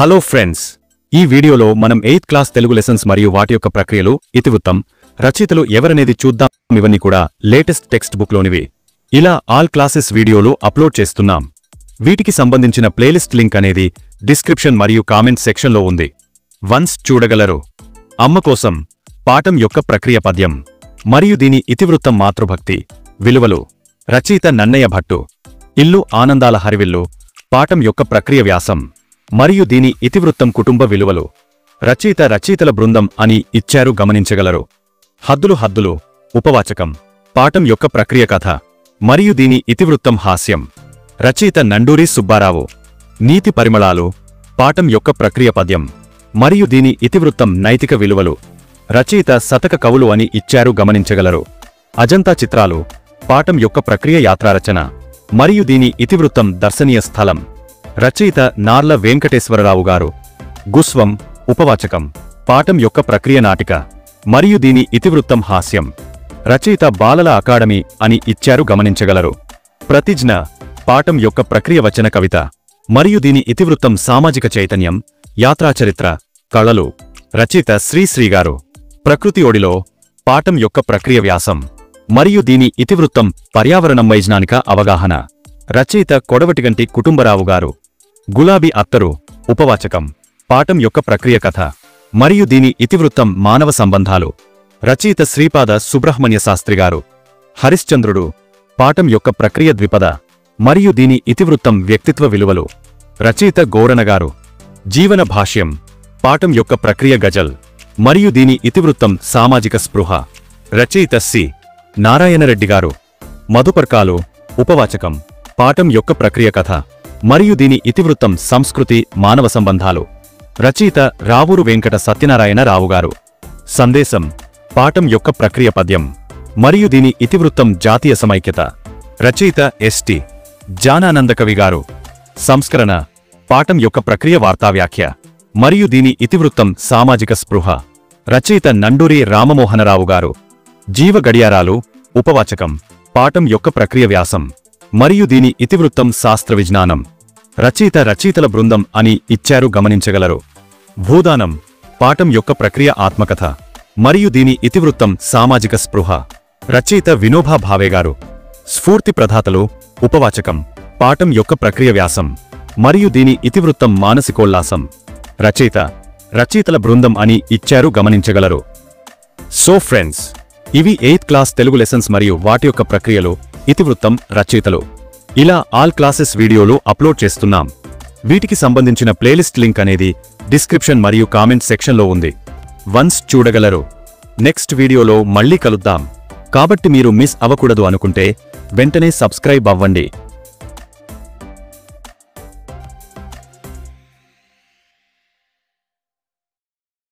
Hello friends, ఈ వీడియోలో మనం 8th క్లాస్ తెలుగు లెసన్స్ మరియు వాటి యొక్క ప్రక్రియలు, ఇతివృత్తం, రచయితలు ఎవరనేది చూద్దాం. ఇవన్నీ కూడా లేటెస్ట్ టెక్స్ట్ బుక్లోనివి. ఇలా ఆల్ క్లాసెస్ వీడియోలు అప్లోడ్ చేస్తున్నాం. వీటికి సంబంధించిన ప్లేలిస్ట్ లింక్ అనేది డిస్క్రిప్షన్ మరియు కామెంట్ సెక్షన్లో ఉంది. వన్స్ చూడగలరు. అమ్మ కోసం పాఠం యొక్క ప్రక్రియ పద్యం మరియు దీని ఇతివృత్తం మాతృభక్తి విలువలు. రచయిత నన్నయ్య భట్టు. ఇల్లు ఆనందాల హరివిల్లు పాఠం యొక్క ప్రక్రియ వ్యాసం మరియు దీని ఇతివృత్తం కుటుంబ విలువలు. రచయితల బృందం అని ఇచ్చారు, గమనించగలరు. హద్దులు ఉపవాచకం పాఠం యొక్క ప్రక్రియ కథ మరియు దీని ఇతివృత్తం హాస్యం. రచయిత నండూరి సుబ్బారావు. నీతి పరిమళాలు పాఠం యొక్క ప్రక్రియ పద్యం మరియు దీని ఇతివృత్తం నైతిక విలువలు. రచయిత శతక కవులు అని ఇచ్చారు, గమనించగలరు. అజంతా చిత్రాలు పాఠం యొక్క ప్రక్రియ యాత్రారచన మరియు దీని ఇతివృత్తం దర్శనీయ స్థలం. రచయిత నార్ల వెంకటేశ్వరరావు గారు. గుస్వం ఉపవాచకం పాఠం యొక్క ప్రక్రియ నాటిక మరియు దీని ఇతివృత్తం హాస్యం. రచయిత బాలల అకాడమీ అని ఇచ్చారు, గమనించగలరు. ప్రతిజ్ఞ పాఠం యొక్క ప్రక్రియ వచన కవిత మరియు దీని ఇతివృత్తం సామాజిక చైతన్యం, యాత్రాచరిత్ర, కళలు. రచయిత శ్రీ గారు. ప్రకృతి ఒడిలో పాఠం యొక్క ప్రక్రియ వ్యాసం మరియు దీని ఇతివృత్తం పర్యావరణం వైజ్ఞానిక అవగాహన. రచయిత కొడవటిగంటి కుటుంబరావు గారు. గులాబీ అత్తరు ఉపవాచకం పాఠం యొక్క ప్రక్రియ కథ మరియు దీని ఇతివృత్తం మానవ సంబంధాలు. రచయిత శ్రీపాద సుబ్రహ్మణ్య శాస్త్రి గారు. హరిశ్చంద్రుడు పాఠం యొక్క ప్రక్రియ ద్విపద మరియు దీని ఇతివృత్తం వ్యక్తిత్వ విలువలు. రచయిత గోరణ గారు. జీవన భాష్యం పాఠం యొక్క ప్రక్రియ గజల్ మరియు దీని ఇతివృత్తం సామాజిక స్పృహ. రచయిత సి నారాయణరెడ్డి గారు. మధుపర్కాలు ఉపవాచకం పాఠం యొక్క ప్రక్రియ కథ మరియు దీని ఇతివృత్తం సంస్కృతి, మానవ సంబంధాలు. రచయిత రావూరు వెంకట సత్యనారాయణ రావు గారు. సందేశం పాఠం యొక్క ప్రక్రియ పద్యం మరియు దీని ఇతివృత్తం జాతీయ సమైక్యత. రచయిత ఎస్టి జానానందకవి గారు. సంస్కరణ పాఠం యొక్క ప్రక్రియ వార్తావ్యాఖ్య మరియు దీని ఇతివృత్తం సామాజిక స్పృహ. రచయిత నండూరి రామమోహనరావు గారు. జీవ గడియారాలు ఉపవాచకం పాఠం యొక్క ప్రక్రియ వ్యాసం మరియు దీని ఇతివృత్తం శాస్త్ర విజ్ఞానం. రచయితల బృందం అని ఇచ్చారు, గమనించగలరు. భూదానం పాఠం యొక్క ప్రక్రియ ఆత్మకథ మరియు దీని ఇతివృత్తం సామాజిక స్పృహ. రచయిత వినోబా భావే గారు. స్ఫూర్తి ప్రదాతలు ఉపవాచకం పాఠం యొక్క ప్రక్రియ వ్యాసం మరియు దీని ఇతివృత్తం మానసికోల్లాసం. రచయితల బృందం అని ఇచ్చారు, గమనించగలరు. సో ఫ్రెండ్స్, ఇవి 8th క్లాస్ తెలుగు లెసన్స్ మరియు వాటి యొక్క ప్రక్రియలు, ఇతివృత్తం, రచయితలు. ఇలా ఆల్ క్లాసెస్ వీడియోలు అప్లోడ్ చేస్తున్నాం. వీటికి సంబంధించిన ప్లేలిస్ట్ లింక్ అనేది డిస్క్రిప్షన్ మరియు కామెంట్ సెక్షన్లో ఉంది. వన్స్ చూడగలరు. నెక్స్ట్ వీడియోలో మళ్ళీ కలుద్దాం. కాబట్టి మీరు మిస్ అవ్వకూడదు అనుకుంటే వెంటనే సబ్స్క్రైబ్ అవ్వండి.